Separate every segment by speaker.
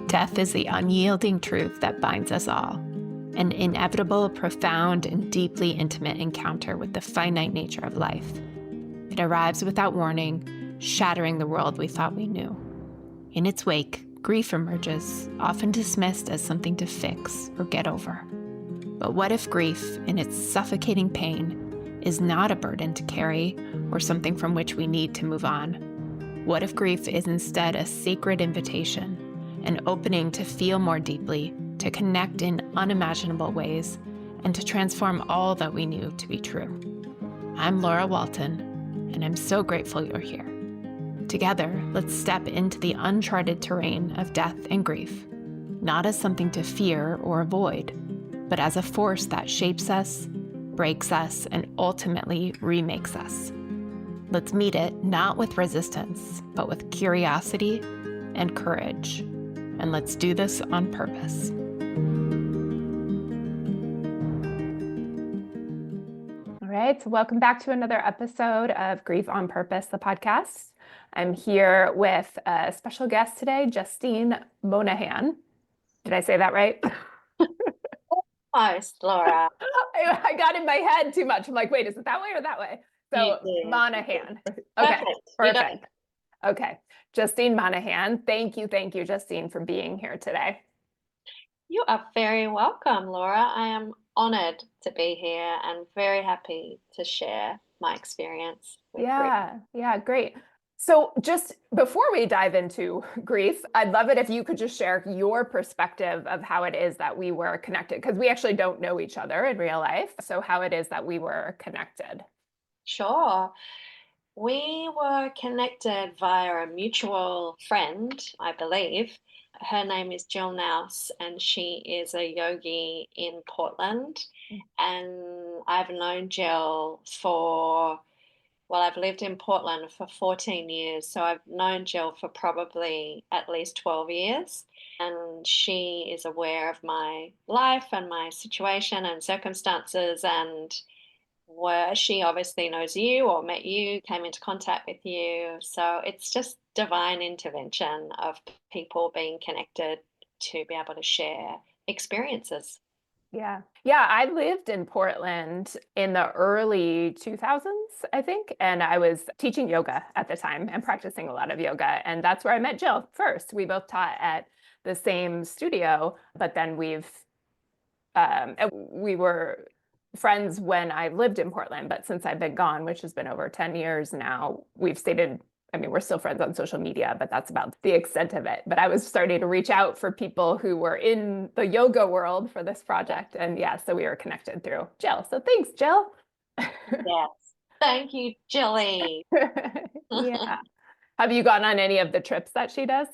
Speaker 1: Death is the unyielding truth that binds us all, an inevitable, profound, and deeply intimate encounter with the finite nature of life. It arrives without warning, shattering the world we thought we knew. In its wake, grief emerges, often dismissed as something to fix or get over. But what if grief, in its suffocating pain, is not a burden to carry or something from which we need to move on? What if grief is instead a sacred invitation, an opening to feel more deeply, to connect in unimaginable ways, and to transform all that we knew to be true? I'm Laura Walton, and I'm so grateful you're here. Together, let's step into the uncharted terrain of death and grief, not as something to fear or avoid, but as a force that shapes us, breaks us, and ultimately remakes us. Let's meet it not with resistance, but with curiosity and courage. And let's do this on purpose. All right, so welcome back to another episode of Grief on Purpose, the podcast. I'm here with a special guest today, Justine Monahan. Did I say that right?
Speaker 2: Close, Laura.
Speaker 1: I got in my head too much. I'm like, wait, is it that way or that way? So Monahan. Okay, perfect. Okay, Justine Monahan. Thank you, Justine, for being here today.
Speaker 2: You are very welcome, Laura. I am honored to be here and very happy to share my experience.
Speaker 1: Yeah, great. So just before we dive into grief, I'd love it if you could just share your perspective of how it is that we were connected, because we actually don't know each other in real life. So how it is that we were connected.
Speaker 2: Sure. We were connected via a mutual friend, I believe. Her name is Jill Nouse, and she is a yogi in Portland. And I've known Jill I've lived in Portland for 14 years, so I've known Jill for probably at least 12 years. And she is aware of my life and my situation and circumstances, and where she obviously knows you or met you, came into contact with you. So it's just divine intervention of people being connected to be able to share experiences.
Speaker 1: Yeah, I lived in Portland in the early 2000s, I think, and I was teaching yoga at the time and practicing a lot of yoga. And that's where I met Jill first. We both taught at the same studio, but then we were friends when I lived in Portland, but since I've been gone, which has been over 10 years now, we're still friends on social media, but that's about the extent of it. But I was starting to reach out for people who were in the yoga world for this project. And so we were connected through Jill. So thanks, Jill.
Speaker 2: Yes. Thank you, Jilly.
Speaker 1: Yeah. Have you gone on any of the trips that she does?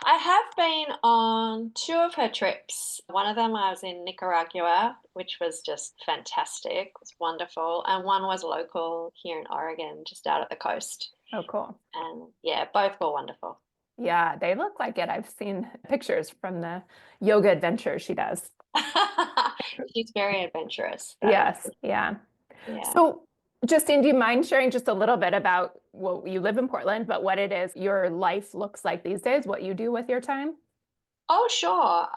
Speaker 2: I have been on 2 of her trips. One of them I was in Nicaragua, which was just fantastic. It was wonderful. And one was local here in Oregon, just out at the coast.
Speaker 1: Oh, cool.
Speaker 2: And yeah, both were wonderful.
Speaker 1: Yeah, they look like it. I've seen pictures from the yoga adventures she does.
Speaker 2: She's very adventurous.
Speaker 1: Yes, yeah. So, Justine, do you mind sharing just a little bit about, well, you live in Portland, but what it is your life looks like these days, what you do with your time?
Speaker 2: Oh, sure.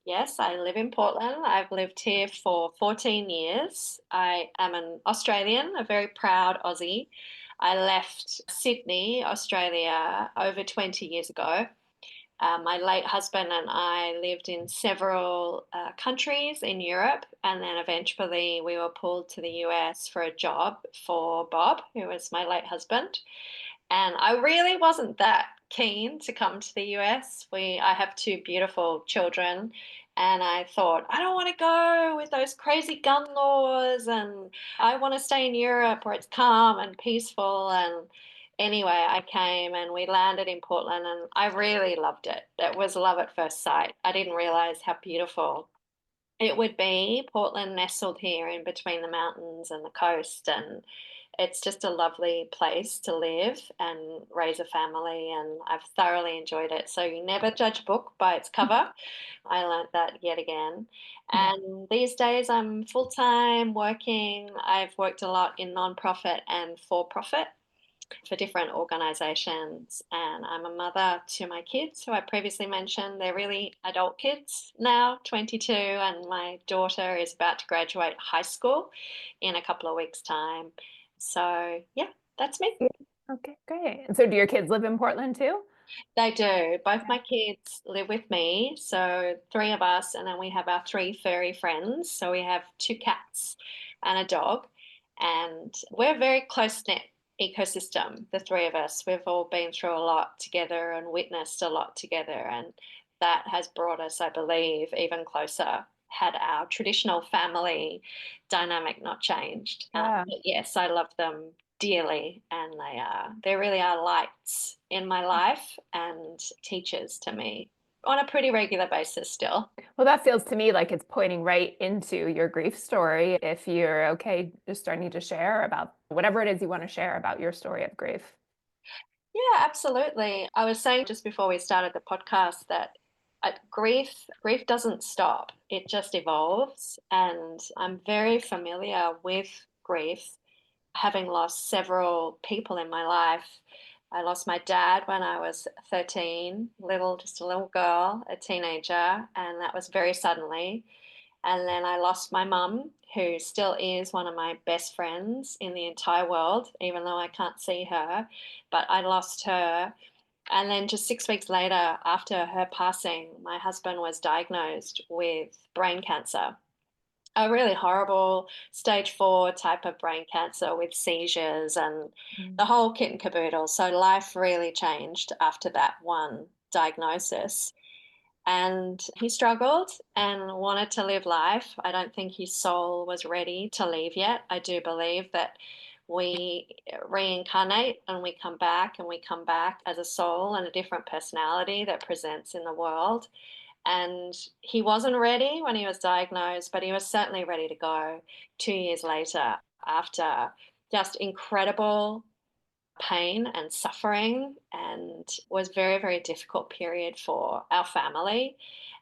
Speaker 2: Yes, I live in Portland. I've lived here for 14 years. I am an Australian, a very proud Aussie. I left Sydney, Australia, over 20 years ago. My late husband and I lived in several countries in Europe, and then eventually we were pulled to the US for a job for Bob, who was my late husband. And I really wasn't that keen to come to the US. I have 2 beautiful children, and I thought, I don't want to go with those crazy gun laws, and I want to stay in Europe where it's calm and peaceful. And anyway, I came and we landed in Portland, and I really loved it. It was love at first sight. I didn't realize how beautiful it would be. Portland nestled here in between the mountains and the coast, and it's just a lovely place to live and raise a family, and I've thoroughly enjoyed it. So you never judge a book by its cover. I learned that yet again. And these days I'm full-time working. I've worked a lot in nonprofit and for-profit. for different organizations. And I'm a mother to my kids, who I previously mentioned. They're really adult kids now, 22, and my daughter is about to graduate high school in a couple of weeks' time. So, yeah, that's me.
Speaker 3: Yeah. Okay, great. And so do your kids live in Portland too?
Speaker 2: They do. Both
Speaker 3: Yeah.
Speaker 2: my kids live with me. So, three of us, and then we have our three furry friends. So, we have two cats and a dog. And we're a very close knit ecosystem, the three of us. We've all been through a lot together and witnessed a lot together. And that has brought us, I believe, even closer. Had our traditional family dynamic not changed.
Speaker 3: Yeah.
Speaker 2: But yes, I love them dearly, and they really are lights in my life and teachers to me on a pretty regular basis still.
Speaker 3: Well, that feels to me like it's pointing right into your grief story. If you're okay, just starting to share about whatever it is you want to share about your story of grief.
Speaker 2: Yeah, absolutely. I was saying just before we started the podcast that grief doesn't stop, it just evolves, and I'm very familiar with grief, having lost several people in my life. I lost my dad when I was 13, just a little girl, a teenager, and that was very suddenly. And then I lost my mum, who still is one of my best friends in the entire world, even though I can't see her. But I lost her. And then just 6 weeks later, after her passing, my husband was diagnosed with brain cancer, a really horrible stage 4 type of brain cancer with seizures and
Speaker 3: Mm.
Speaker 2: the whole kit and caboodle. So life really changed after that one diagnosis. And he struggled and wanted to live life. I don't think his soul was ready to leave yet. I do believe that we reincarnate and we come back, and we come back as a soul and a different personality that presents in the world. And he wasn't ready when he was diagnosed, but he was certainly ready to go 2 years later, after just incredible pain and suffering, and was very, very difficult period for our family.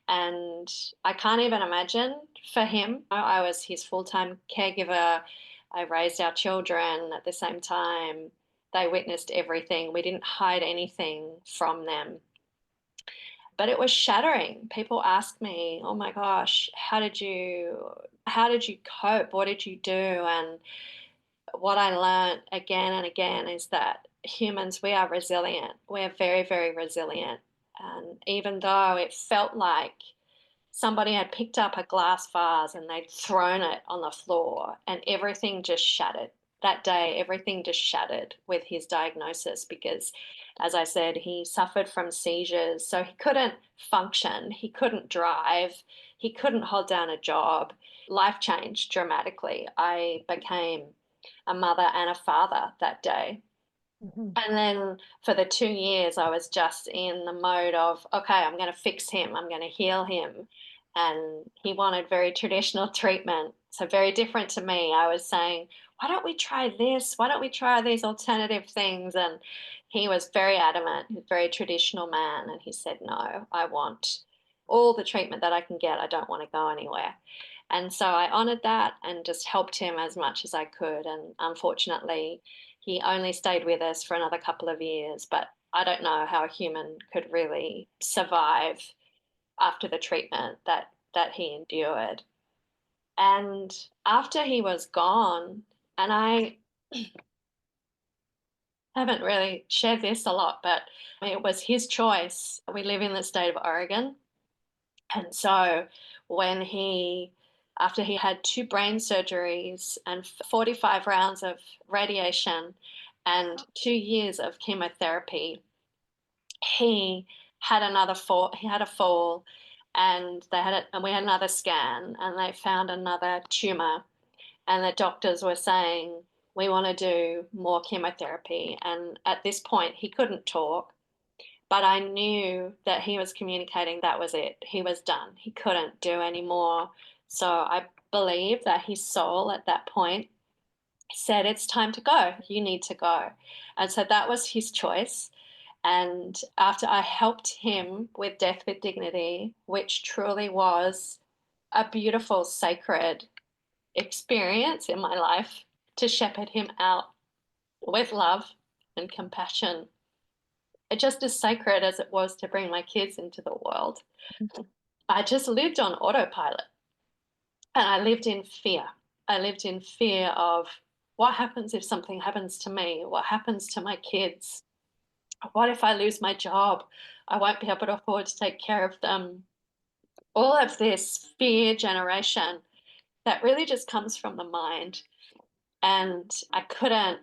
Speaker 2: And I can't even imagine for him. I was his full-time caregiver. I raised our children at the same time. They witnessed everything. We didn't hide anything from them. But it was shattering. People ask me, "Oh my gosh, how did you cope? What did you do?" And what I learned again and again is that humans, we are resilient. We're very, very resilient. And even though it felt like somebody had picked up a glass vase and they'd thrown it on the floor and everything just shattered. That day, everything just shattered with his diagnosis because, as I said, he suffered from seizures. So he couldn't function, he couldn't drive, he couldn't hold down a job. Life changed dramatically. I became a mother and a father that day.
Speaker 3: Mhm.
Speaker 2: And then for the 2 years, I was just in the mode of, okay, I'm going to fix him, I'm going to heal him. And he wanted very traditional treatment. So, very different to me. I was saying, why don't we try this? Why don't we try these alternative things? And he was very adamant. He's a very traditional man. And he said, no, I want all the treatment that I can get. I don't want to go anywhere. And so I honored that and just helped him as much as I could. And unfortunately, he only stayed with us for another couple of years, but I don't know how a human could really survive after the treatment that he endured. And after he was gone, and I haven't really shared this a lot, but it was his choice. We live in the state of Oregon. And so when after he had two brain surgeries and 45 rounds of radiation and 2 years of chemotherapy, he he had a fall, and and we had another scan, and they found another tumor, and the doctors were saying, we want to do more chemotherapy. And at this point, he couldn't talk, but I knew that he was communicating that was it. He was done. He couldn't do any more. So I believe that his soul at that point said, it's time to go. You need to go. And so that was his choice. And after I helped him with Death with Dignity, which truly was a beautiful, sacred experience in my life to shepherd him out with love and compassion are just as sacred as it was to bring my kids into the world. I just lived on autopilot, and I lived in fear. I lived in fear of what happens if something happens to me? What happens to my kids? What if I lose my job? I won't be able to afford to take care of them. All of this fear generation that really just comes from the mind. And I couldn't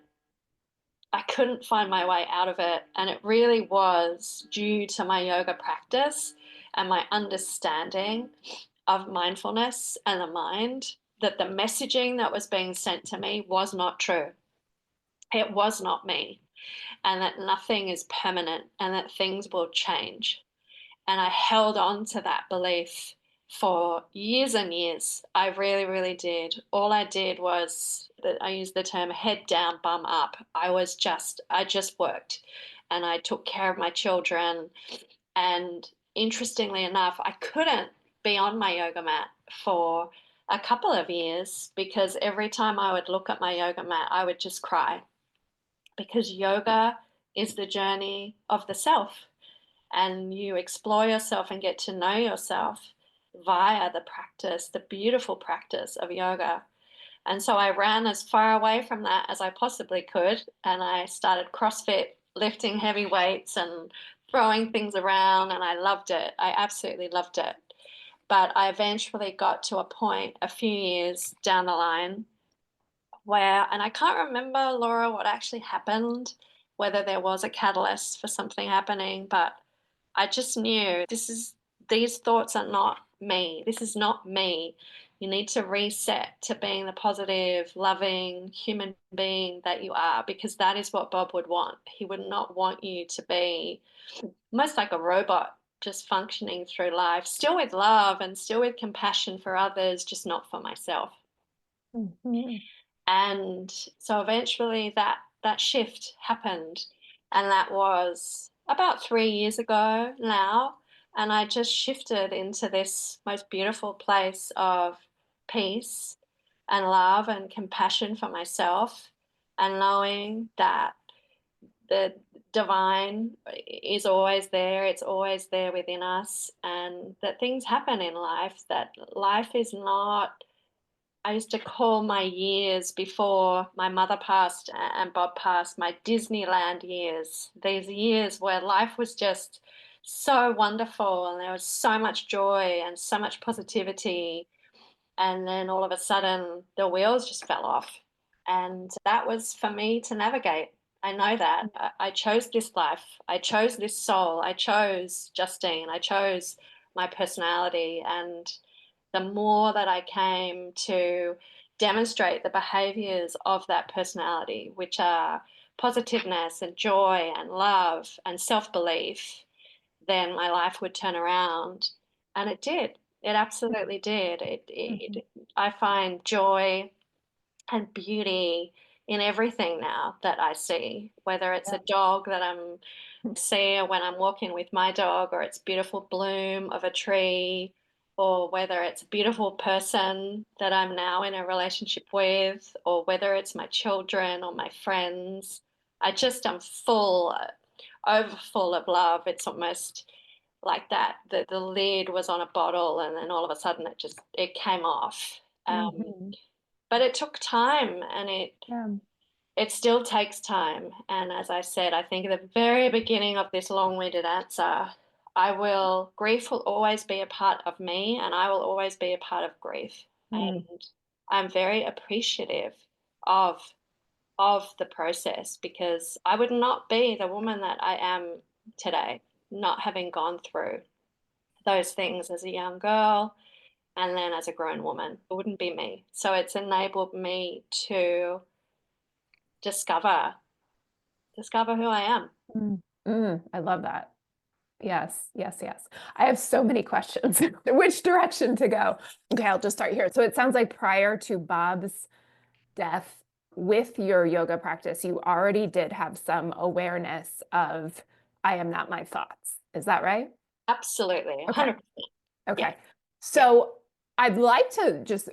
Speaker 2: find my way out of it. And it really was due to my yoga practice and my understanding of mindfulness and the mind that the messaging that was being sent to me was not true. It was not me, and that nothing is permanent and that things will change. And I held on to that belief for years and years. I really, really did. All I did was, I use the term head down, bum up. I just worked and I took care of my children. And interestingly enough, I couldn't be on my yoga mat for a couple of years because every time I would look at my yoga mat, I would just cry because yoga is the journey of the self, and you explore yourself and get to know yourself via the practice, the beautiful practice of yoga. And so I ran as far away from that as I possibly could. And I started CrossFit, lifting heavy weights and throwing things around. And I loved it. I absolutely loved it. But I eventually got to a point a few years down the line where, and I can't remember, Laura, what actually happened, whether there was a catalyst for something happening, but I just knew these thoughts are not me. This is not me. You need to reset to being the positive, loving human being that you are, because that is what Bob would want. He would not want you to be almost like a robot, just functioning through life, still with love and still with compassion for others, just not for myself.
Speaker 3: Mm-hmm.
Speaker 2: And so eventually that shift happened, and that was about 3 years ago now. And I just shifted into this most beautiful place of peace and love and compassion for myself, and knowing that the divine is always there, it's always there within us, and that things happen in life, that life is not. I used to call my years before my mother passed and Bob passed my Disneyland years. These years where life was just so wonderful and there was so much joy and so much positivity. And then all of a sudden, the wheels just fell off. And that was for me to navigate. I know that. I chose this life. I chose this soul. I chose Justine. I chose my personality. And the more that I came to demonstrate the behaviors of that personality, which are positiveness and joy and love and self belief, then my life would turn around. And it did. It absolutely did. I find joy and beauty in everything now that I see, whether it's a dog that see when I'm walking with my dog, or it's beautiful bloom of a tree, or whether it's a beautiful person that I'm now in a relationship with, or whether it's my children or my friends. I just am over full of love. It's almost like that. The lid was on a bottle, and then all of a sudden it came off.
Speaker 3: Mm-hmm.
Speaker 2: But it took time, and
Speaker 3: Yeah.
Speaker 2: it still takes time. And as I said, I think at the very beginning of this long-winded answer, grief will always be a part of me, and I will always be a part of grief.
Speaker 3: Mm.
Speaker 2: And I'm very appreciative of the process, because I would not be the woman that I am today, not having gone through those things as a young girl and then as a grown woman. It wouldn't be me. So it's enabled me to discover who I am.
Speaker 3: I love that. Yes, yes, yes. I have so many questions. Which direction to go? Okay, I'll just start here. So it sounds like prior to Bob's death, with your yoga practice, you already did have some awareness of, I am not my thoughts. Is that right?
Speaker 2: Absolutely,
Speaker 3: Okay.
Speaker 2: 100%.
Speaker 3: Okay.
Speaker 2: Yeah.
Speaker 3: So I'd like to just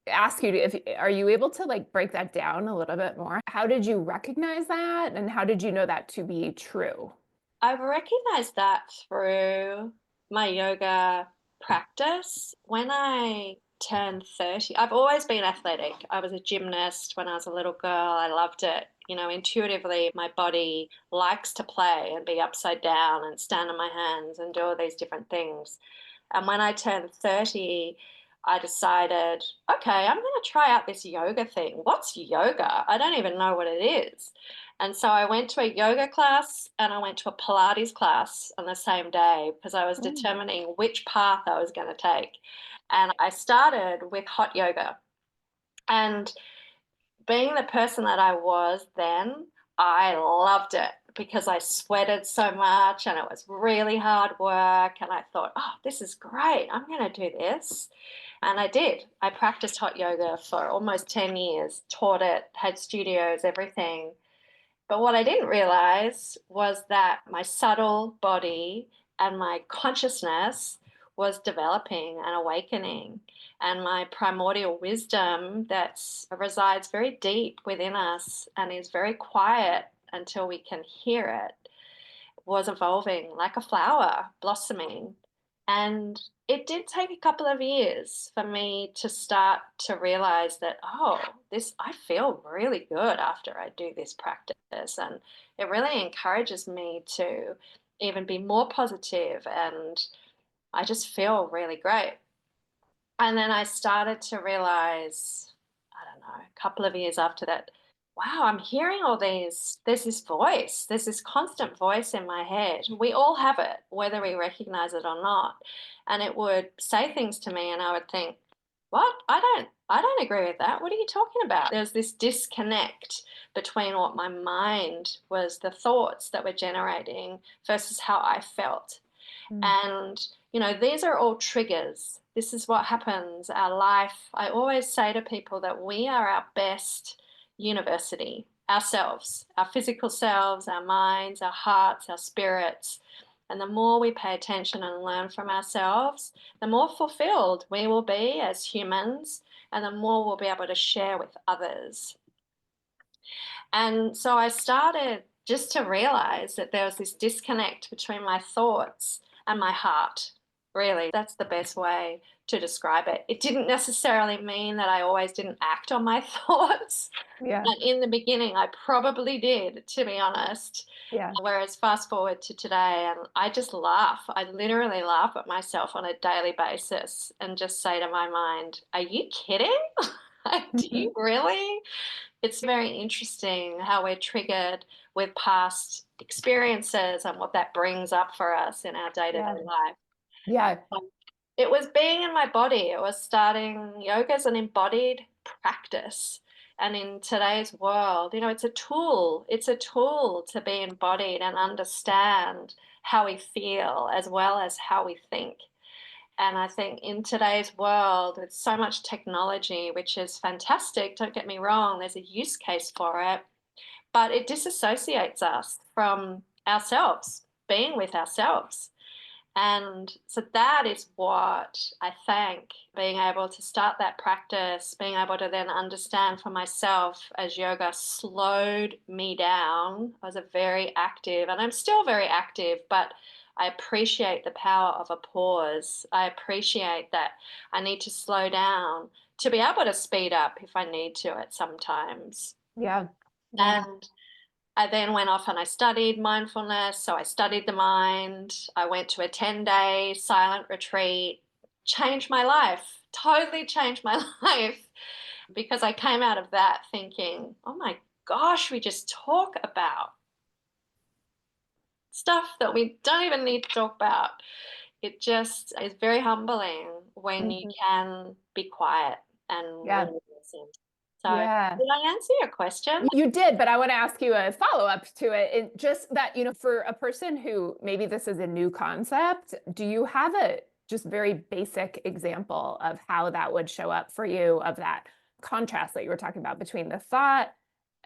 Speaker 3: ask you to, if are you able to like break that down a little bit more? How did you recognize that, and how did you know that to be true?
Speaker 2: I've recognized that through my yoga practice. When I turned 30, I've always been athletic. I was a gymnast when I was a little girl. I loved it. You know, intuitively, my body likes to play and be upside down and stand on my hands and do all these different things. And when I turned 30, I decided, okay, I'm going to try out this yoga thing. What's yoga? I don't even know what it is. And so I went to a yoga class and I went to a Pilates class on the same day because I was
Speaker 3: Mm.
Speaker 2: determining which path I was going to take. And I started with hot yoga. And being the person that I was then, I loved it because I sweated so much and it was really hard work. And I thought, oh, this is great. I'm going to do this. And I did. I practiced hot yoga for almost 10 years, taught it, had studios, everything. But what I didn't realize was that my subtle body and my consciousness was developing and awakening. And my primordial wisdom that resides very deep within us and is very quiet until we can hear it was evolving like a flower, blossoming. And it did take a couple of years for me to start to realize that, oh, this, I feel really good after I do this practice. And it really encourages me to even be more positive, and I just feel really great. And then I started to realize, I don't know, a couple of years after that, wow, I'm hearing all these, there's this voice, there's this constant voice in my head. We all have it, whether we recognize it or not. And it would say things to me and I would think, what? I don't agree with that. What are you talking about? There's this disconnect between what my mind was, the thoughts that were generating versus how I felt.
Speaker 3: Mm.
Speaker 2: And, you know, these are all triggers. This is what happens. Our life, I always say to people that we are our best university, ourselves, our physical selves, our minds, our hearts, our spirits. And the more we pay attention and learn from ourselves, the more fulfilled we will be as humans, and the more we'll be able to share with others. And so I started just to realize that there was this disconnect between my thoughts and my heart. Really, that's the best way to describe it. It didn't necessarily mean that I always didn't act on my thoughts.
Speaker 3: Yeah.
Speaker 2: And in the beginning, I probably did, to be honest.
Speaker 3: Yeah.
Speaker 2: Whereas fast forward to today, and I just laugh. I literally laugh at myself on a daily basis and just say to my mind, are you kidding? Do you really? It's very interesting how we're triggered with past experiences and what that brings up for us in our day to
Speaker 3: Yeah.
Speaker 2: day life.
Speaker 3: Yeah.
Speaker 2: It was being in my body. It was starting yoga as an embodied practice. And in today's world, you know, it's a tool. It's a tool to be embodied and understand how we feel as well as how we think. And I think in today's world, with so much technology, which is fantastic, don't get me wrong, there's a use case for it, but it disassociates us from ourselves, being with ourselves. And so that is what I thank, being able to start that practice, being able to then understand for myself as yoga slowed me down. I was a very active, and I'm still very active, but I appreciate the power of a pause. I appreciate that I need to slow down to be able to speed up if I need to at sometimes.
Speaker 3: Yeah. Yeah.
Speaker 2: And I then went off and I studied mindfulness. So I studied the mind. I went to a 10-day silent retreat, changed my life, totally changed my life because I came out of that thinking, oh my gosh, we just talk about stuff that we don't even need to talk about. It just is very humbling when you
Speaker 3: Mhm.
Speaker 2: can be quiet and
Speaker 3: Yeah.
Speaker 2: really listen. So,
Speaker 3: Yeah.
Speaker 2: did I answer your question?
Speaker 3: You did, but I want to ask you a follow-up to it. Just that, for a person who maybe this is a new concept, do you have a just very basic example of how that would show up for you, of that contrast that you were talking about between the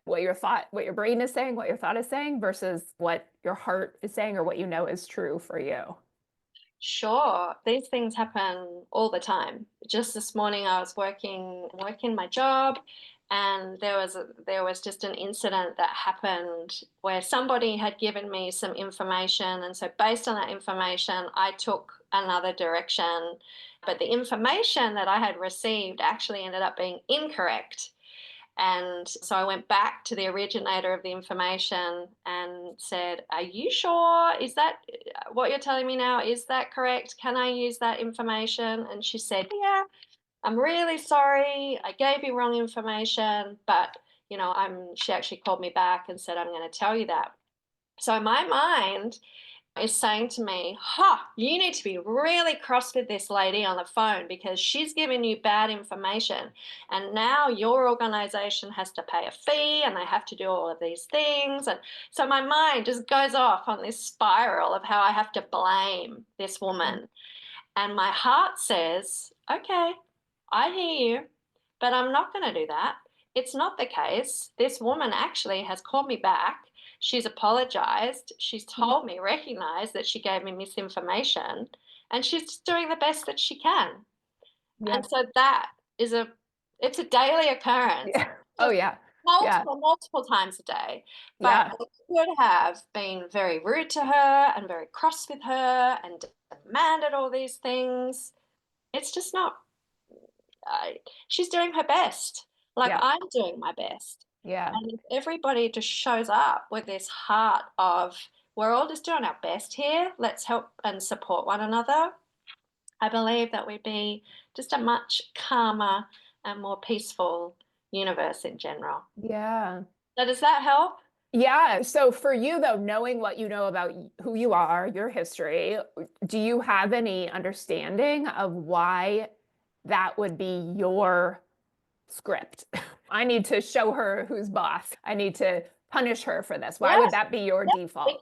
Speaker 3: what your brain is saying, what your thought is saying versus what your heart is saying or what you know is true for you?
Speaker 2: Sure. These things happen all the time. Just this morning I was working my job, and there was just an incident that happened where somebody had given me some information, and so based on that information I took another direction, but the information that I had received actually ended up being incorrect. And so I went back to the originator of the information and said, "Are you sure? Is that what you're telling me now? Is that correct? Can I use that information?" And she said, "Yeah, I'm really sorry. I gave you wrong information, but she actually called me back and said, I'm going to tell you that." So my mind is saying to me, "Ha, you need to be really cross with this lady on the phone because she's giving you bad information. And now your organization has to pay a fee and they have to do all of these things." And so my mind just goes off on this spiral of how I have to blame this woman. And my heart says, "Okay, I hear you, but I'm not going to do that. It's not the case. This woman actually has called me back. She's apologized. She's told me, recognized that she gave me misinformation, and she's doing the best that she can." And
Speaker 3: Yep.
Speaker 2: so it's a daily occurrence,
Speaker 3: Yeah. Oh,
Speaker 2: just
Speaker 3: yeah. Yeah.
Speaker 2: multiple times a day. But
Speaker 3: Yeah.
Speaker 2: I could have been very rude to her and very cross with her and demanded all these things. It's just not, I, she's doing her best. Like
Speaker 3: Yeah.
Speaker 2: I'm doing my best.
Speaker 3: Yeah.
Speaker 2: And if everybody just shows up with this heart of, we're all just doing our best here, let's help and support one another, I believe that we'd be just a much calmer and more peaceful universe in general.
Speaker 3: Yeah.
Speaker 2: So does that help?
Speaker 3: Yeah. So for you though, knowing what you know about who you are, your history, do you have any understanding of why that would be your script? I need to show her who's boss. I need to punish her for this. Why would
Speaker 2: Yes.
Speaker 3: that be your
Speaker 2: Yep,
Speaker 3: default?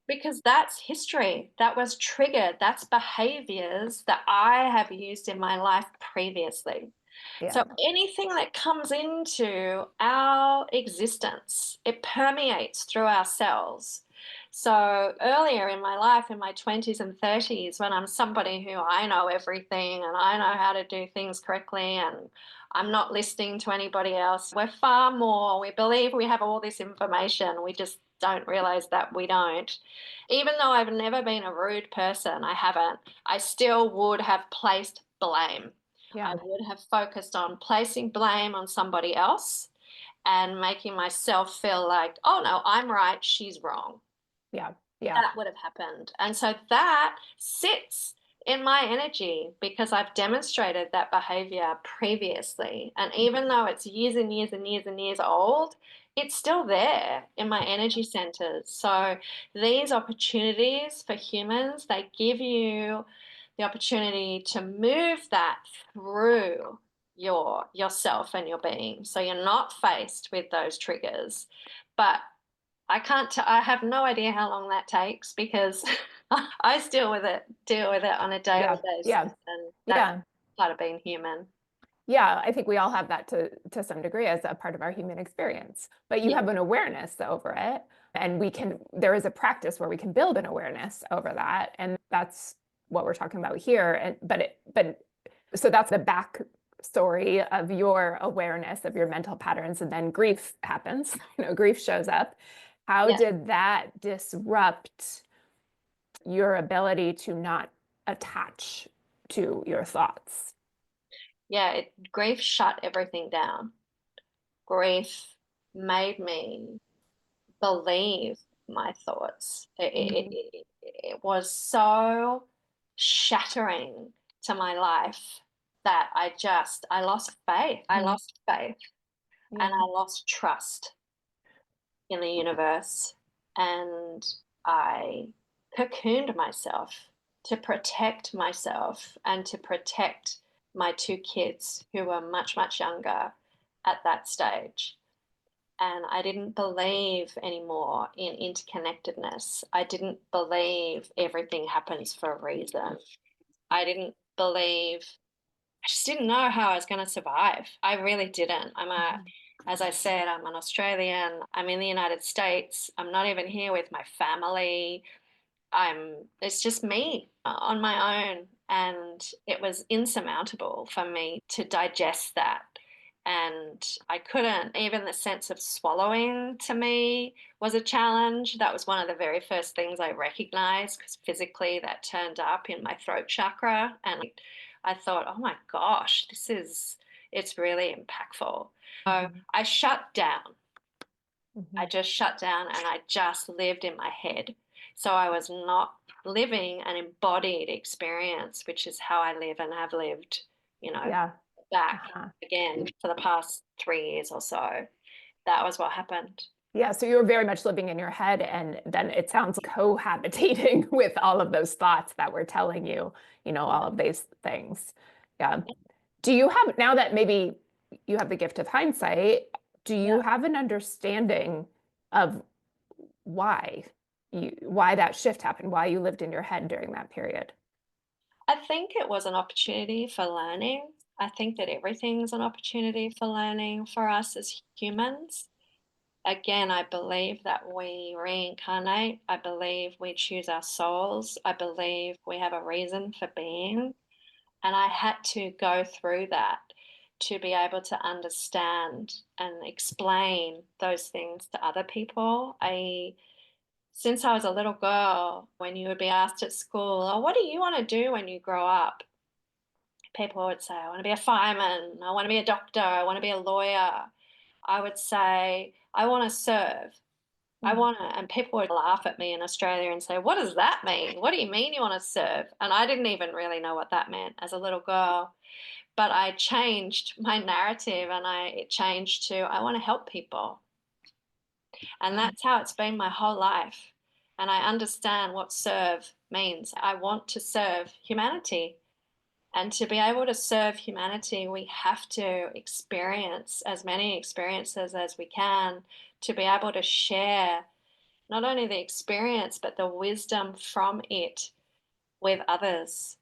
Speaker 2: because that's history. That was triggered. That's behaviors that I have used in my life previously. So
Speaker 3: Yeah.
Speaker 2: anything that comes into our existence, it permeates through our cells. So earlier in my life, in my 20s and 30s, when I'm somebody who I know everything and I know how to do things correctly and I'm not listening to anybody else, we're far more, we believe we have all this information. We just don't realize that we don't. Even though I've never been a rude person, I haven't, I still would have placed blame. I
Speaker 3: Yeah.
Speaker 2: would have focused on placing blame on somebody else and making myself feel like, oh no, I'm right, she's wrong.
Speaker 3: Yeah. Yeah.
Speaker 2: That would have happened. And so that sits in my energy because I've demonstrated that behavior previously. And even though it's years and years and years and years old, it's still there in my energy centers. So these opportunities for humans, they give you the opportunity to move that through yourself and your being. So you're not faced with those triggers. But I have no idea how long that takes because I still deal with it on a daily
Speaker 3: Yeah.
Speaker 2: basis,
Speaker 3: Yeah.
Speaker 2: and that's
Speaker 3: Yeah.
Speaker 2: part of being human.
Speaker 3: Yeah, I think we all have that to some degree as a part of our human experience. But you
Speaker 2: Yeah.
Speaker 3: have an awareness over it, and there is a practice where we can build an awareness over that, and that's what we're talking about here. And but so that's the back story of your awareness of your mental patterns, and then grief happens. Grief shows up. How
Speaker 2: Yeah.
Speaker 3: did that disrupt your ability to not attach to your thoughts?
Speaker 2: Yeah, grief shut everything down. Grief made me believe my thoughts.
Speaker 3: Mhm.
Speaker 2: It was so shattering to my life that I lost faith. I
Speaker 3: Mhm.
Speaker 2: lost faith and
Speaker 3: Yeah.
Speaker 2: I lost trust in the universe. And I cocooned myself to protect myself and to protect my two kids who were much, much younger at that stage. And I didn't believe anymore in interconnectedness. I didn't believe everything happens for a reason. I didn't believe, I just didn't know how I was going to survive. I really didn't. As I said, I'm an Australian. I'm in the United States. I'm not even here with my family. it's just me on my own. And it was insurmountable for me to digest that. And I couldn't, even the sense of swallowing to me was a challenge. That was one of the very first things I recognized because physically that turned up in my throat chakra. And I thought, oh my gosh, it's really impactful. So I shut down. I just shut down and I just lived in my head. So I was not living an embodied experience, which is how I live and have lived,
Speaker 3: Yeah.
Speaker 2: back again for the past 3 years or so. That was what happened.
Speaker 3: Yeah, so you were very much living in your head, and then it sounds cohabitating with all of those thoughts that were telling you, all of these things. Yeah. Do you have, now that maybe you have the gift of hindsight, do you have an understanding of why that shift happened, why you lived in your head during that period?
Speaker 2: I think it was an opportunity for learning. I think that everything's an opportunity for learning for us as humans. Again, I believe that we reincarnate. I believe we choose our souls. I believe we have a reason for being. And I had to go through that to be able to understand and explain those things to other people. Since I was a little girl, when you would be asked at school, oh, what do you want to do when you grow up? People would say, I want to be a fireman, I want to be a doctor, I want to be a lawyer. I would say, I want to serve. And people would laugh at me in Australia and say, what does that mean? What do you mean you want to serve? And I didn't even really know what that meant as a little girl. But I changed my narrative and it changed to, I want to help people. And that's how it's been my whole life. And I understand what serve means. I want to serve humanity. And to be able to serve humanity, we have to experience as many experiences as we can to be able to share not only the experience, but the wisdom from it with others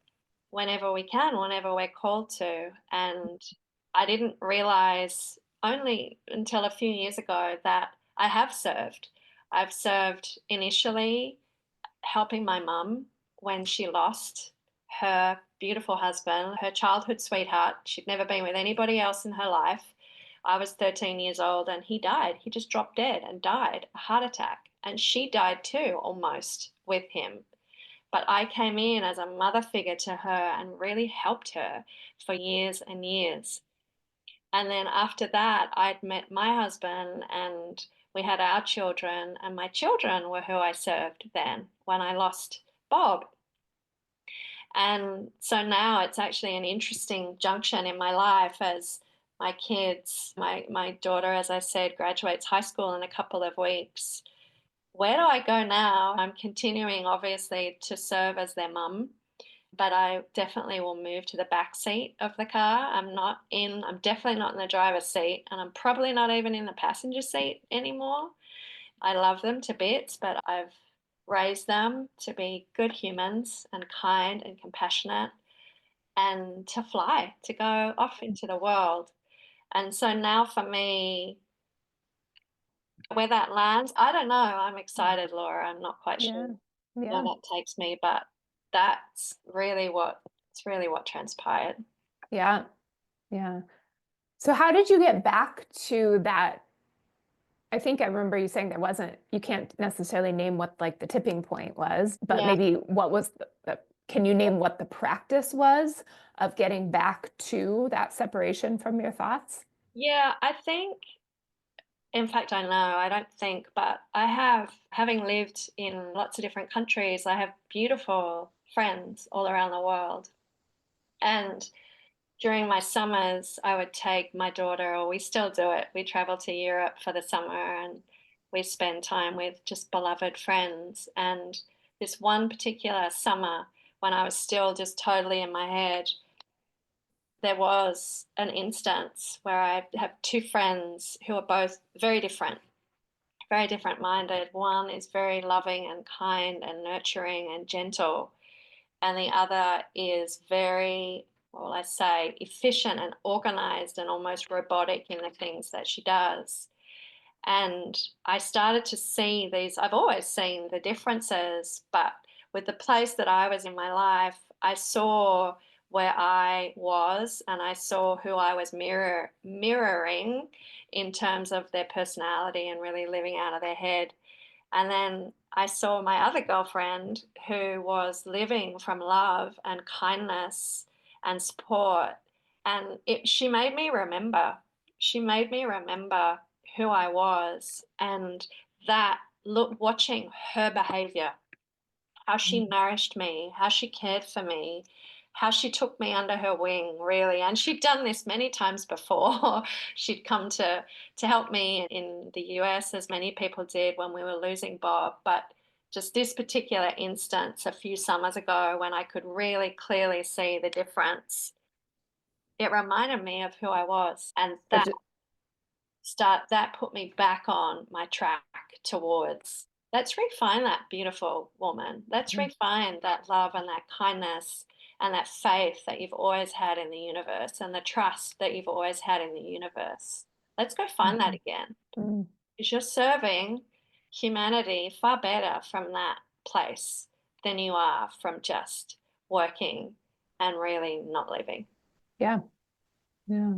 Speaker 2: whenever we can, whenever we're called to. And I didn't realize only until a few years ago that I have served. I've served initially helping my mum when she lost her beautiful husband, her childhood sweetheart. She'd never been with anybody else in her life. I was 13 years old and he died. He just dropped dead and died, a heart attack. And she died too, almost with him. But I came in as a mother figure to her and really helped her for years and years. And then after that, I'd met my husband and we had our children, and my children were who I served then when I lost Bob. And so now it's actually an interesting junction in my life as my kids, my daughter, as I said, graduates high school in a couple of weeks. Where do I go now? I'm continuing, obviously, to serve as their mum, but I definitely will move to the back seat of the car. I'm definitely not in the driver's seat, and I'm probably not even in the passenger seat anymore. I love them to bits, but I've raised them to be good humans and kind and compassionate and to fly, to go off into the world. And so now for me, where that lands, I don't know. I'm excited, Laura. I'm not quite sure where that takes me, but that's really what transpired.
Speaker 3: Yeah. Yeah. So how did you get back to that? I think I remember you saying you can't necessarily name what like the tipping point was, but
Speaker 2: Yeah.
Speaker 3: maybe what was can you name what the practice was of getting back to that separation from your thoughts?
Speaker 2: Yeah, I think, in fact, I don't think, but having lived in lots of different countries, I have beautiful friends all around the world. And during my summers, I would take my daughter, or we still do it. We travel to Europe for the summer and we spend time with just beloved friends. And this one particular summer, when I was still just totally in my head, there was an instance where I have two friends who are both very different minded. One is very loving and kind and nurturing and gentle, and the other is very, well, I say, efficient and organized and almost robotic in the things that she does. And I started to see these, I've always seen the differences, but with the place that I was in my life, I saw where I was and I saw who I was mirroring in terms of their personality and really living out of their head. And then I saw my other girlfriend who was living from love and kindness and support. And she made me remember. She made me remember who I was, and that look, watching her behavior, how she nourished me, how she cared for me, how she took me under her wing, really. And she'd done this many times before. She'd come to help me in the US, as many people did when we were losing Bob. But just this particular instance a few summers ago, when I could really clearly see the difference, it reminded me of who I was. And
Speaker 3: Which is
Speaker 2: that put me back on my track towards, let's refine that beautiful woman. Let's refine that love and that kindness and that faith that you've always had in the universe and the trust that you've always had in the universe. Let's go find that again.
Speaker 3: mm,
Speaker 2: Because you're serving humanity far better from that place than you are from just working and really not living.
Speaker 3: yeah. Yeah.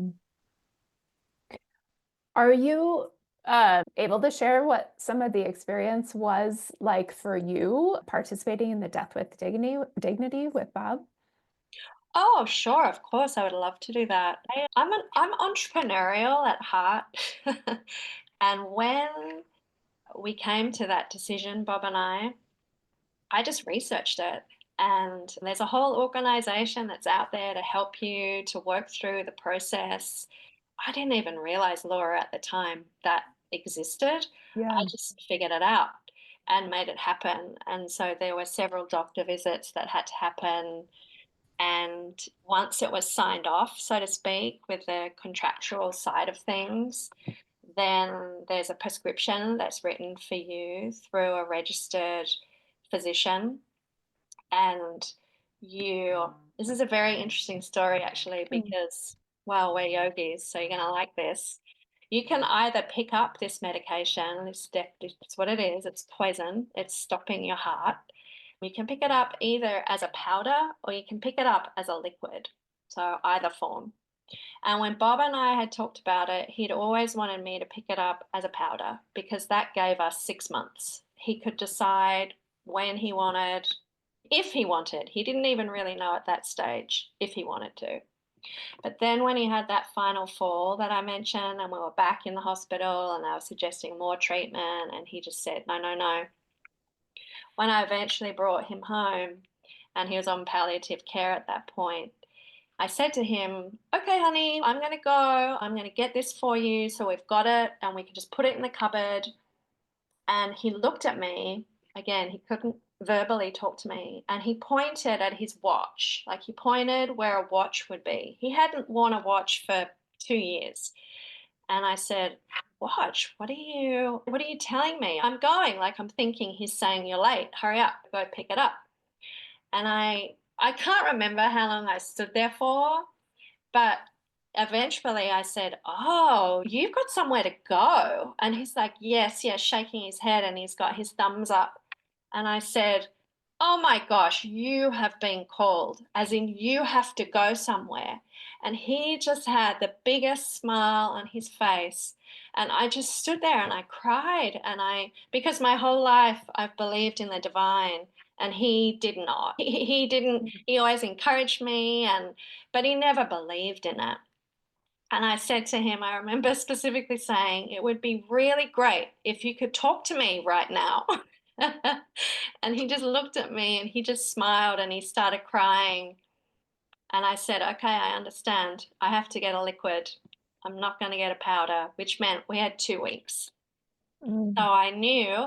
Speaker 3: Are you able to share what some of the experience was like for you participating in the Death with Dignity with Bob?
Speaker 2: Oh, sure, of course, I would love to do that. I'm entrepreneurial at heart. And when we came to that decision, Bob and I just researched it. And there's a whole organization that's out there to help you to work through the process. I didn't even realize, Laura, at the time that existed. I
Speaker 3: Yeah.
Speaker 2: just figured it out and made it happen. And so there were several doctor visits that had to happen. And once it was signed off, so to speak, with the contractual side of things, then there's a prescription that's written for you through a registered physician. And this is a very interesting story actually,
Speaker 3: Mm.
Speaker 2: because, well, we're yogis, so you're going to like this. You can either pick up this medication, it's what it is, it's poison, it's stopping your heart. You can pick it up either as a powder or you can pick it up as a liquid, so either form. And when Bob and I had talked about it, he'd always wanted me to pick it up as a powder because that gave us 6 months. He could decide when he wanted, if he wanted. He didn't even really know at that stage if he wanted to. But then when he had that final fall that I mentioned, and we were back in the hospital and they were suggesting more treatment, and he just said, no, no, no. When I eventually brought him home and he was on palliative care at that point, I said to him, okay, honey, I'm going to go. I'm going to get this for you. So we've got it and we can just put it in the cupboard. And he looked at me. Again, he couldn't verbally talk to me. And he pointed at his watch. Like he pointed where a watch would be. He hadn't worn a watch for 2 years. And I said, watch, what are you telling me? I'm going. Like I'm thinking he's saying you're late. Hurry up, go pick it up. And I can't remember how long I stood there for, but eventually I said, oh, you've got somewhere to go. And he's like, yes, yes, shaking his head and he's got his thumbs up. And I said, oh my gosh, you have been called, as in you have to go somewhere. And he just had the biggest smile on his face. And I just stood there and I cried. Because my whole life I've believed in the divine. And he did not. He didn't, he always encouraged me, but he never believed in it. And I said to him, I remember specifically saying, it would be really great if you could talk to me right now. And he just looked at me and he just smiled and he started crying. And I said, okay, I understand. I have to get a liquid. I'm not going to get a powder, which meant we had 2 weeks. So
Speaker 3: Mm.
Speaker 2: I knew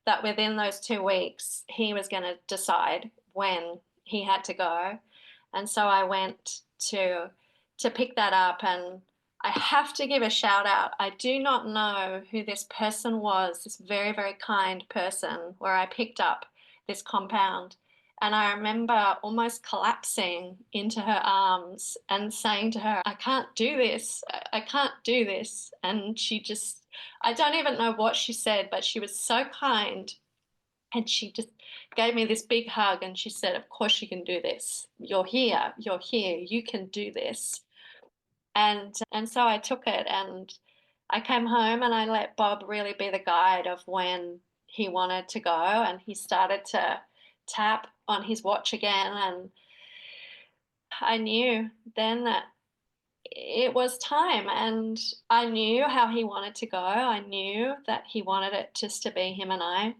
Speaker 2: that within those 2 weeks, he was going to decide when he had to go. And so I went to pick that up, and I have to give a shout out. I do not know who this person was, this very, very kind person, where I picked up this compound. And I remember almost collapsing into her arms and saying to her, I can't do this. I can't do this. And she just, I don't even know what she said, but she was so kind And she just gave me this big hug and she said, "Of course you can do this. You're here. You're here. You can do this." And so I took it and I came home and I let Bob really be the guide of when he wanted to go, and he started to tap on his watch again, and I knew then that it was time, and I knew how he wanted to go. I knew that he wanted it just to be him and I.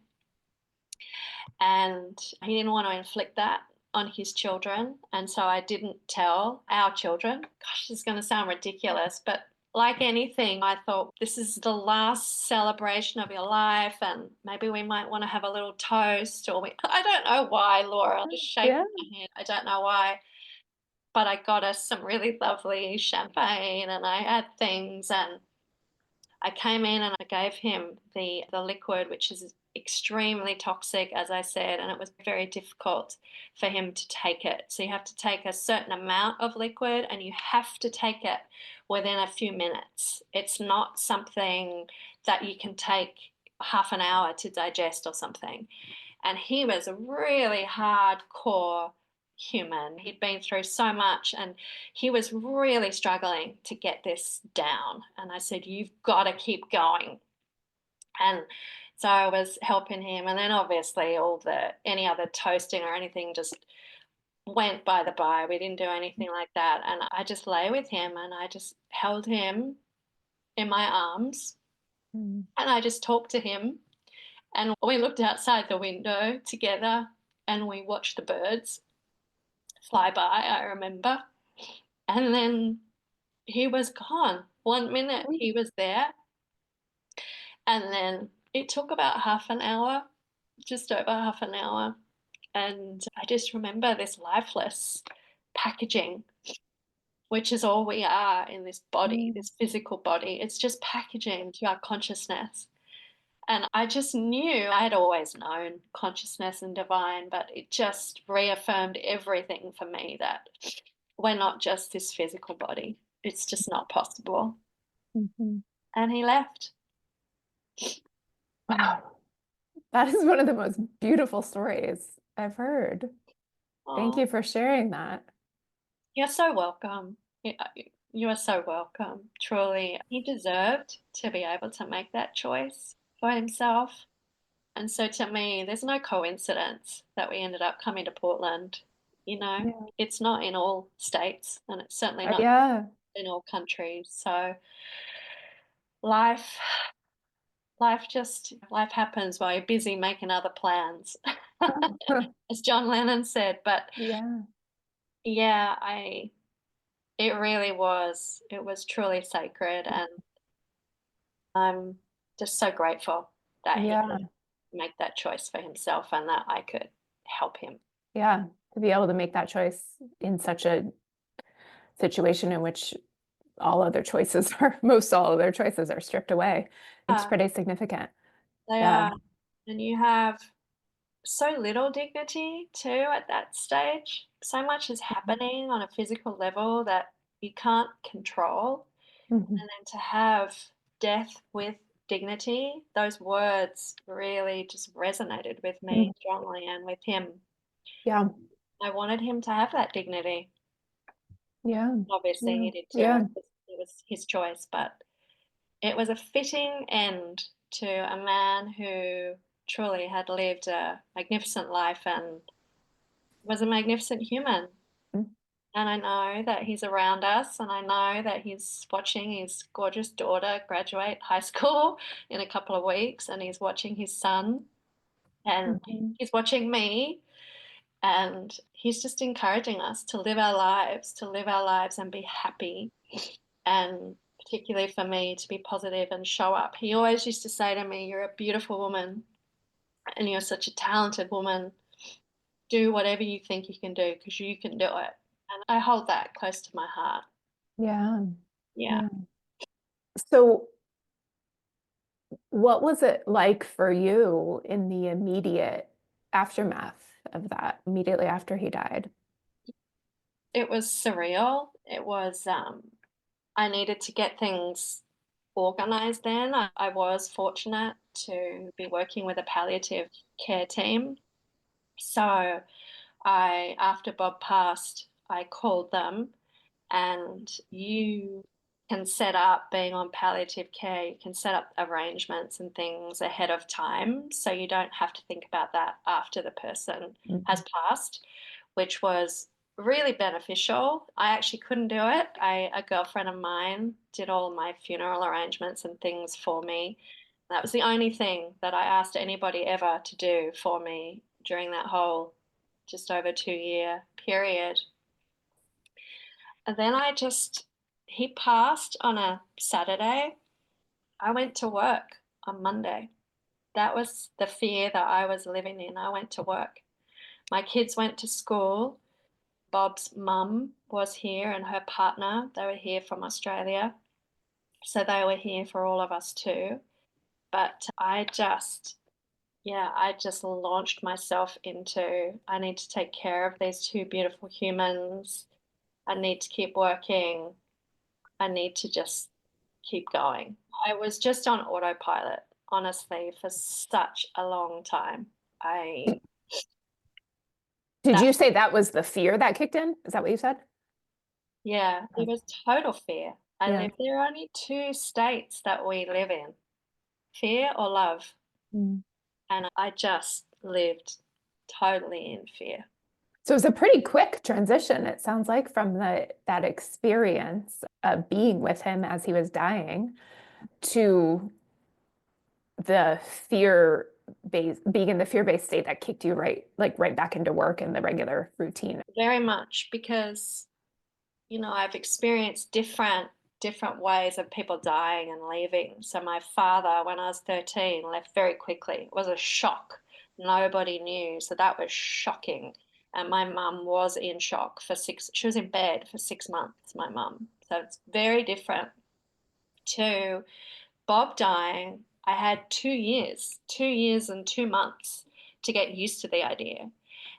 Speaker 2: And he didn't want to inflict that on his children. And so I didn't tell our children. Gosh, this is going to sound ridiculous, but like anything, I thought this is the last celebration of your life, and maybe we might want to have a little toast. I don't know why, Laura. I'm just shaking
Speaker 3: Yeah.
Speaker 2: my head. I don't know why. But I got us some really lovely champagne and I had things, and I came in and I gave him the liquid, which is extremely toxic, as I said, and it was very difficult for him to take it. So you have to take a certain amount of liquid and you have to take it within a few minutes. It's not something that you can take half an hour to digest or something. And he was a really hardcore human. He'd been through so much and he was really struggling to get this down. And I said, "You've got to keep going." And so I was helping him. And then obviously any other toasting or anything just went by the by. We didn't do anything like that. And I just lay with him and I just held him in my arms
Speaker 3: Mm.
Speaker 2: and I just talked to him. And we looked outside the window together and we watched the birds fly by, I remember. And then he was gone. 1 minute he was there, and then it took about half an hour, just over half an hour. And I just remember this lifeless packaging, which is all we are in this body,
Speaker 3: Mm.
Speaker 2: this physical body. It's just packaging to our consciousness. And I just knew, I had always known consciousness and divine, but it just reaffirmed everything for me that we're not just this physical body. It's just not possible.
Speaker 3: Mhm.
Speaker 2: And he left.
Speaker 3: Wow. That is one of the most beautiful stories I've heard. Thank
Speaker 2: Oh,
Speaker 3: you for sharing that.
Speaker 2: you're so welcome. You are so welcome. Truly, he deserved to be able to make that choice for himself. And so to me, there's no coincidence that we ended up coming to Portland. You know,
Speaker 3: Yeah.
Speaker 2: it's not in all states, and it's certainly not
Speaker 3: Yeah.
Speaker 2: in all countries. So life life happens while you're busy making other plans. As John Lennon said, but
Speaker 3: Yeah.
Speaker 2: yeah, I it really was. It was truly sacred, and I'm just so grateful that he
Speaker 3: Yeah.
Speaker 2: could make that choice for himself and that I could help him.
Speaker 3: Yeah. To be able to make that choice in such a situation in which all other choices are, most all other choices are stripped away. It's
Speaker 2: Uh,
Speaker 3: pretty significant.
Speaker 2: they
Speaker 3: Yeah.
Speaker 2: are, and you have so little dignity too at that stage. So much is happening on a physical level that you can't control.
Speaker 3: Mhm.
Speaker 2: And then to have death with dignity, those words really just resonated with me
Speaker 3: Mhm.
Speaker 2: strongly and with him.
Speaker 3: Yeah.
Speaker 2: I wanted him to have that dignity.
Speaker 3: Yeah.
Speaker 2: Obviously,
Speaker 3: Yeah.
Speaker 2: he did too.
Speaker 3: Yeah.
Speaker 2: It was his choice, but it was a fitting end to a man who truly had lived a magnificent life and was a magnificent human.
Speaker 3: Mm.
Speaker 2: And I know that he's around us, and I know that he's watching his gorgeous daughter graduate high school in a couple of weeks, and he's watching his son, and
Speaker 3: Mhm.
Speaker 2: he's watching me, and he's just encouraging us to live our lives and be happy, and particularly for me to be positive and show up. He always used to say to me, "You're a beautiful woman, and you're such a talented woman. Do whatever you think you can do because you can do it." And I hold that close to my heart.
Speaker 3: Yeah.
Speaker 2: Yeah.
Speaker 3: Yeah. So what was it like for you in the immediate aftermath of that, immediately after he died?
Speaker 2: It was surreal. It was, I needed to get things organized then. I was fortunate to be working with a palliative care team. So after Bob passed, I called them, and you can set up, being on palliative care, you can set up arrangements and things ahead of time. So you don't have to think about that after the person has passed, which was really beneficial. I actually couldn't do it. A girlfriend of mine did all my funeral arrangements and things for me. That was the only thing that I asked anybody ever to do for me during that whole just over 2 year period. And then he passed on a Saturday. I went to work on Monday. That was the fear that I was living in. I went to work. My kids went to school. Bob's mum was here and her partner. They were here from Australia. So they were here for all of us too. But I just launched myself into, I need to take care of these two beautiful humans. I need to keep working. I need to just keep going. I was just on autopilot, honestly, for such a long time.
Speaker 3: Did you say that was the fear that kicked in? Is that what you said?
Speaker 2: Yeah, it was total fear.
Speaker 3: Yeah.
Speaker 2: There are only two states that we live in, fear or love.
Speaker 3: Mm.
Speaker 2: And I just lived totally in fear.
Speaker 3: So it was a pretty quick transition, it sounds like, from that experience of being with him as he was dying to the being in the fear-based state that kicked you right back into work and the regular routine.
Speaker 2: Very much, because I've experienced different ways of people dying and leaving. So my father, when I was 13, left very quickly. It was a shock. Nobody knew, so that was shocking. And my mum was in shock she was in bed for 6 months, my mum. So it's very different. To Bob dying, I had 2 years and 2 months to get used to the idea.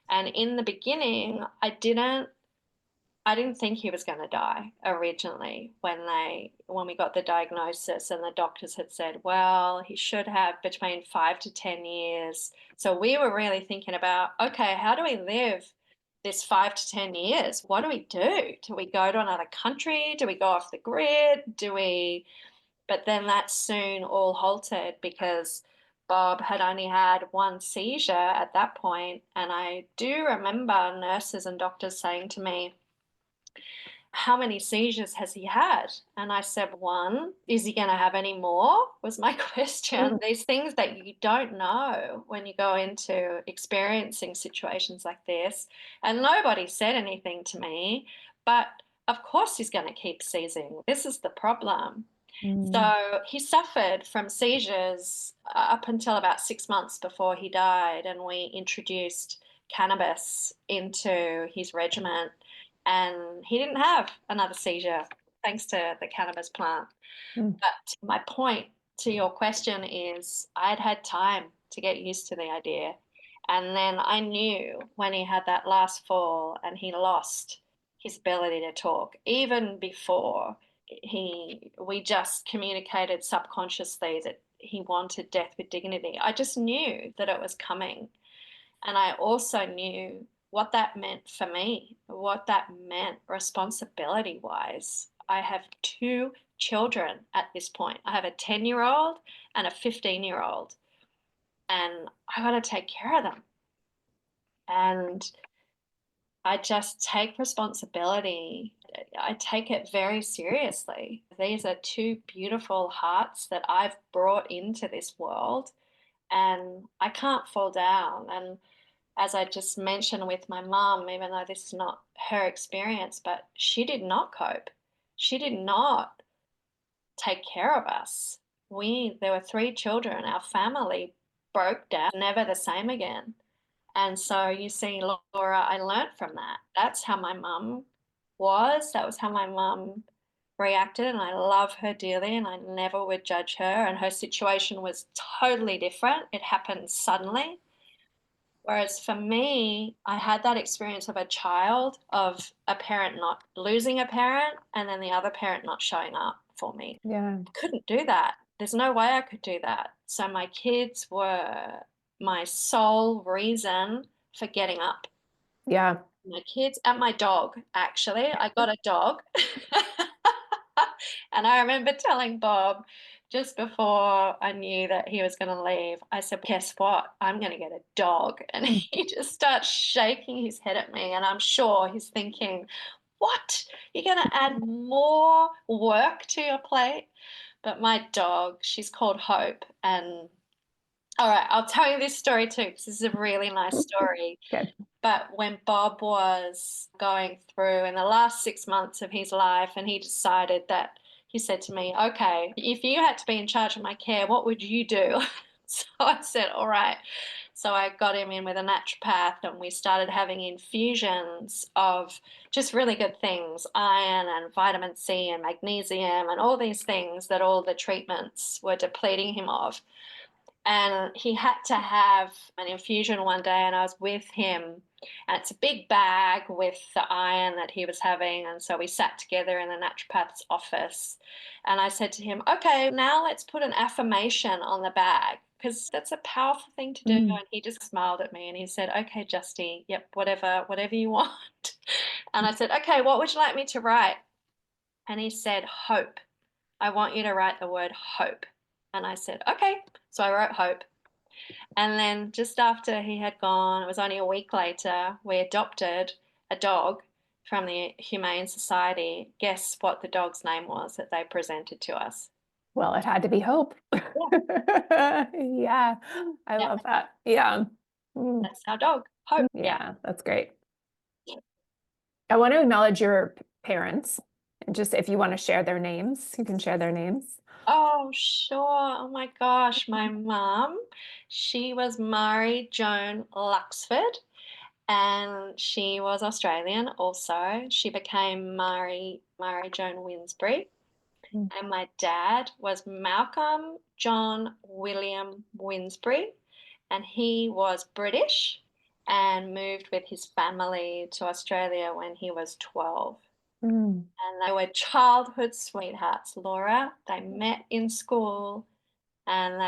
Speaker 2: And in the beginning, I didn't think he was going to die originally when we got the diagnosis, and the doctors had said, well, he should have between 5 to 10 years. So we were really thinking about, okay, how do we live this 5 to 10 years? What do we do? Do we go to another country? Do we go off the grid? But then that soon all halted, because Bob had only had one seizure at that point. And I do remember nurses and doctors saying to me, how many seizures has he had? And I said, one. Is he going to have any more? Was my question. These things that you don't know when you go into experiencing situations like this. And nobody said anything to me, but of course he's going to keep seizing. This is the problem. So he suffered from seizures up until about 6 months before he died, and we introduced cannabis into his regimen, and he didn't have another seizure thanks to the cannabis plant. But my point to your question is, I'd had time to get used to the idea. And then I knew when he had that last fall and he lost his ability to talk, even before we just communicated subconsciously that he wanted death with dignity. I just knew that it was coming. And I also knew what that meant for me, what that meant responsibility wise. I have two children at this point. I have a 10-year-old and a 15-year-old, and I got to take care of them. And I just take responsibility. I take it very seriously. These are two beautiful hearts that I've brought into this world, and I can't fall down. And as I just mentioned with my mum, even though this is not her experience, but she did not cope. She did not take care of us. There were three children. Our family broke down, never the same again. And so you see, Laura, I learnt from that. That's how my mum was. That was how my mum reacted. And I love her dearly, and I never would judge her. And her situation was totally different. It happened suddenly. Whereas for me, I had that experience of a child, of a parent not losing a parent, and then the other parent not showing up for me.
Speaker 3: Yeah.
Speaker 2: I couldn't do that. There's no way I could do that. So my kids were my sole reason for getting up.
Speaker 3: Yeah.
Speaker 2: My kids and my dog, actually. I got a dog. And I remember telling Bob just before I knew that he was going to leave, I said, guess what? I'm going to get a dog. And
Speaker 3: Mm.
Speaker 2: he just starts shaking his head at me. And I'm sure he's thinking, what? You're going to add more work to your plate? But my dog, she's called Hope. And all right, I'll tell you this story too, because this is a really nice story.
Speaker 3: Good.
Speaker 2: But when Bob was going through in the last 6 months of his life, and he decided that he said to me, okay, if you had to be in charge of my care, what would you do? So I said, all right. So I got him in with a naturopath, and we started having infusions of just really good things, iron and vitamin C and magnesium and all these things that all the treatments were depleting him of. And he had to have an infusion one day, and I was with him, and it's a big bag with the iron that he was having. And so we sat together in the naturopath's office, and I said to him, okay, now let's put an affirmation on the bag, because that's a powerful thing to do.
Speaker 3: Mm.
Speaker 2: And he just smiled at me and he said, okay, Justine, yep, whatever you want. And I said, okay, what would you like me to write? And he said, hope. I want you to write the word hope. And I said, okay. So I wrote hope. And then just after he had gone, it was only a week later, we adopted a dog from the Humane Society. Guess what the dog's name was that they presented to us?
Speaker 3: Well, it had to be Hope. Yeah, I
Speaker 2: Yeah,
Speaker 3: love that. Yeah. Mm.
Speaker 2: that's our dog, Hope. Yeah.
Speaker 3: Yeah, that's great. I want to acknowledge your parents. And just if you want to share their names, you can share their names.
Speaker 2: Oh, sure. Oh my gosh. My mum, she was Mary Joan Luxford, and she was Australian also. She became Mary Joan Winsbury.
Speaker 3: Mm.
Speaker 2: And my dad was Malcolm John William Winsbury, and he was British and moved with his family to Australia when he was 12.
Speaker 3: Mm.
Speaker 2: And they were childhood sweethearts, Laura. They met in school, and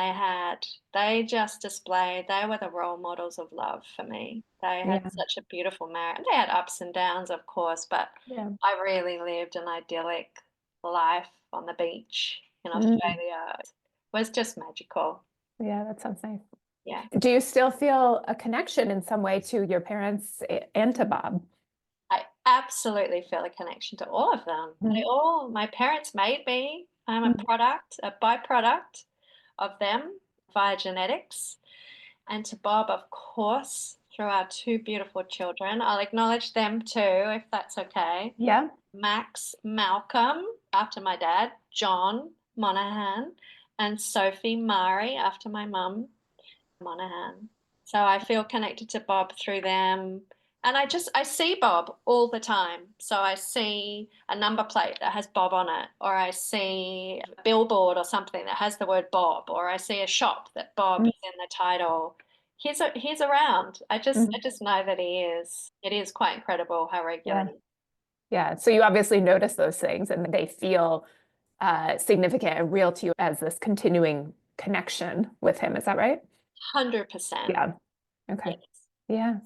Speaker 2: they just displayed, they were the role models of love for me. They had
Speaker 3: Yeah.
Speaker 2: such a beautiful marriage. They had ups and downs, of course, but
Speaker 3: Yeah.
Speaker 2: I really lived an idyllic life on the beach in
Speaker 3: Mm.
Speaker 2: Australia. It was just magical.
Speaker 3: Yeah, that sounds nice.
Speaker 2: Yeah.
Speaker 3: Do you still feel a connection in some way to your parents and to Bob?
Speaker 2: I absolutely feel a connection to all of them.
Speaker 3: Mm.
Speaker 2: My parents made me. I'm
Speaker 3: Mm.
Speaker 2: a byproduct of them via genetics. And to Bob, of course, through our two beautiful children. I'll acknowledge them too, if that's okay.
Speaker 3: Yeah.
Speaker 2: Max Malcolm, after my dad, John Monahan, and Sophie Mari, after my mum, Monahan. So I feel connected to Bob through them. And I see Bob all the time. So I see a number plate that has Bob on it, or I see a billboard or something that has the word Bob, or I see a shop that Bob
Speaker 3: Mm.
Speaker 2: is in the title. He's around.
Speaker 3: Mm.
Speaker 2: I just know that he is. It is quite incredible how regular
Speaker 3: Yeah.
Speaker 2: he is.
Speaker 3: Yeah. So you obviously notice those things and they feel significant and real to you as this continuing connection with him. Is that right?
Speaker 2: 100%.
Speaker 3: Yeah. Okay.
Speaker 2: Yes.
Speaker 3: Yeah.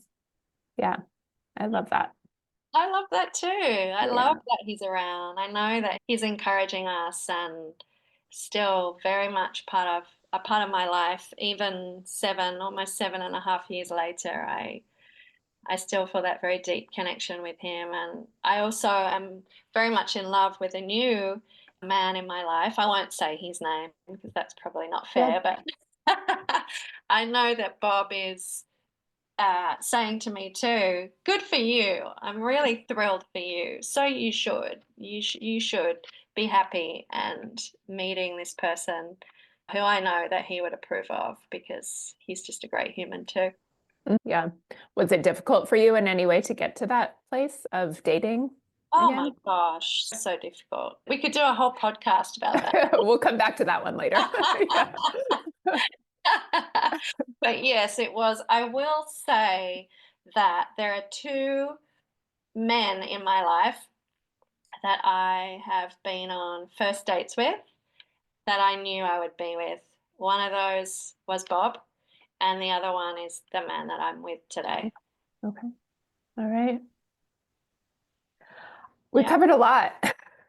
Speaker 3: Yeah. I love that.
Speaker 2: I love that too. I love
Speaker 3: Yeah.
Speaker 2: that he's around. I know that he's encouraging us and still very much a part of my life. Even almost 7.5 years later, I still feel that very deep connection with him. And I also am very much in love with a new man in my life. I won't say his name because that's probably not
Speaker 3: Yeah.
Speaker 2: fair, but I know that Bob is saying to me too, good for you. I'm really thrilled for you. So you should. You should be happy and meeting this person who I know that he would approve of because he's just a great human too.
Speaker 3: Yeah. Was it difficult for you in any way to get to that place of dating
Speaker 2: Oh my
Speaker 3: again?
Speaker 2: gosh, so difficult. We could do a whole podcast about that.
Speaker 3: We'll come back to that one later. Yeah.
Speaker 2: But yes, it was. I will say that there are two men in my life that I have been on first dates with that I knew I would be with. One of those was Bob, and the other one is the man that I'm with today.
Speaker 3: Okay. All right. We
Speaker 2: Yeah.
Speaker 3: covered a lot.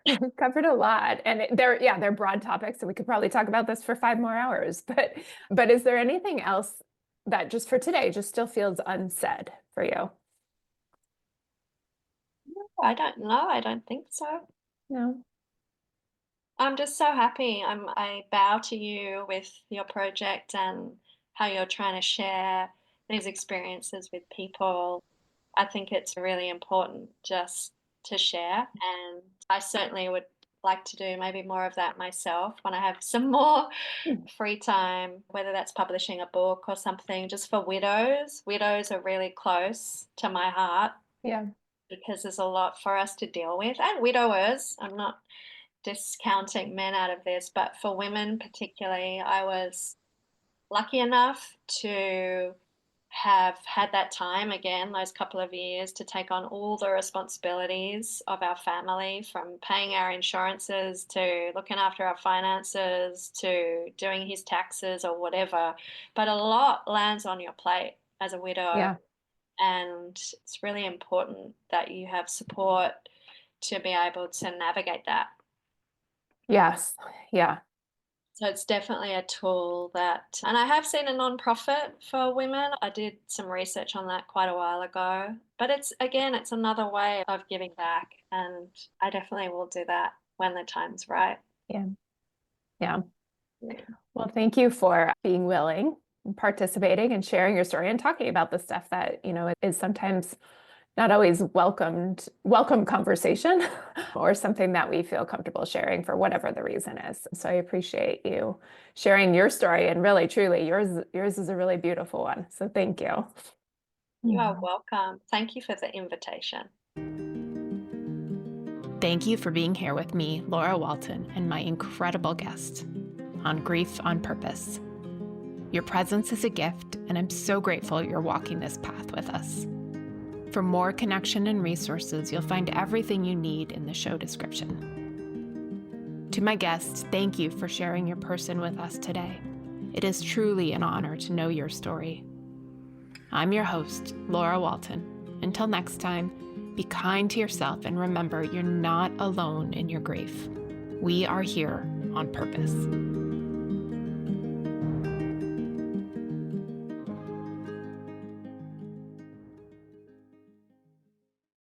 Speaker 3: We've covered a lot, and they're broad topics, so we could probably talk about this for 5 more hours. But is there anything else that just for today just still feels unsaid for you?
Speaker 2: I don't know. I don't think so.
Speaker 3: No.
Speaker 2: I'm just so happy. I bow to you with your project and how you're trying to share these experiences with people. I think it's really important just to share. And I certainly would like to do maybe more of that myself when I have some more
Speaker 3: Mm.
Speaker 2: free time, whether that's publishing a book or something just for widows. Widows are really close to my heart
Speaker 3: Yeah.
Speaker 2: because there's a lot for us to deal with, and widowers. I'm not discounting men out of this, but for women particularly, I was lucky enough to have had that time again, those couple of years, to take on all the responsibilities of our family, from paying our insurances to looking after our finances to doing his taxes or whatever. But a lot lands on your plate as a widow,
Speaker 3: Yeah.
Speaker 2: and it's really important that you have support to be able to navigate that.
Speaker 3: Yes. Yeah.
Speaker 2: So it's definitely a tool that, and I have seen a nonprofit for women. I did some research on that quite a while ago. But it's, again, it's another way of giving back. And I definitely will do that when the time's right.
Speaker 3: Yeah. Yeah.
Speaker 2: Yeah.
Speaker 3: Well, thank you for being willing and participating and sharing your story and talking about the stuff that, is sometimes not always welcome conversation or something that we feel comfortable sharing for whatever the reason is. So I appreciate you sharing your story, and really, truly, yours is a really beautiful one. So thank you.
Speaker 2: You are welcome. Thank you for the invitation.
Speaker 1: Thank you for being here with me, Laura Walton, and my incredible guest on Grief on Purpose. Your presence is a gift, and I'm so grateful you're walking this path with us. For more connection and resources, you'll find everything you need in the show description. To my guests, thank you for sharing your person with us today. It is truly an honor to know your story. I'm your host, Laura Walton. Until next time, be kind to yourself and remember you're not alone in your grief. We are here on purpose.